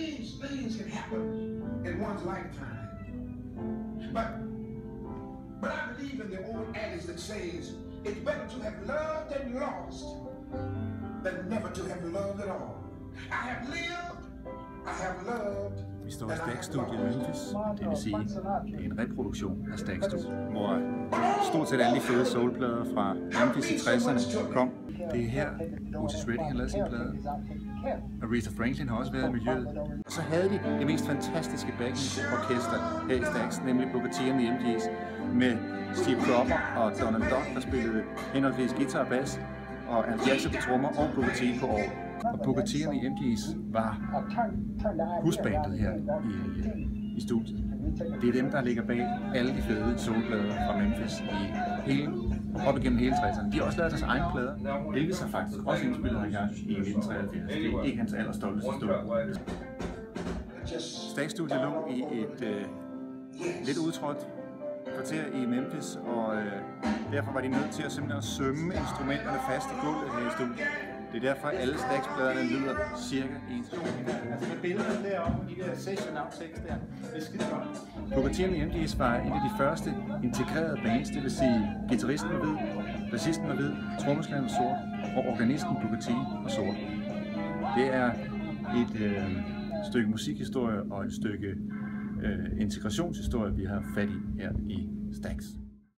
strange things can happen in one's lifetime. But I believe in the old adage that says, it's better to have loved and lost than never to have loved at all. I have lived, I have loved. Vi står i Stax-studiet i Memphis, det vil sige en reproduktion af Stax-studiet, hvor stort set alle de fede soulplader fra Memphis i 60'erne kom. Det er her, Otis Redding har lavet sin plade. Aretha Franklin har også været i miljøet. Og så havde de det mest fantastiske backing-orkester her i Stax, nemlig Booker T and the MGs, med Steve Cropper og Donald Duck, der spillede henholdsvis guitar og bass, og Al Jackson på trommer og Booker T på orgel. Og Booker T and the MGs var husbandet her i studiet. Det er dem, der ligger bag alle de fede soulplader fra Memphis op igennem hele 60'erne. De har også lavet deres egne plader. Elvis har faktisk også indspillet her i 1973. Det er ikke hans allerstolteste stund. Stax-studiet lå i et lidt udtrådt kvarter i Memphis, og derfor var de nødt til at simpelthen sømme instrumenterne fast i gulvet her i studiet. Det er derfor, at alle Stax-pladerne lyder cirka ens. Altså med billederne deroppe, de der session outtakes der, det er skide godt. Booker T and the MGs var en af de første integrerede bands, det vil sige guitaristen var hvid, bassisten var hvid, trommeslageren var sort, og organisten Booker T var sort. Det er et stykke musikhistorie og et stykke integrationshistorie, vi har fat i her i Stax.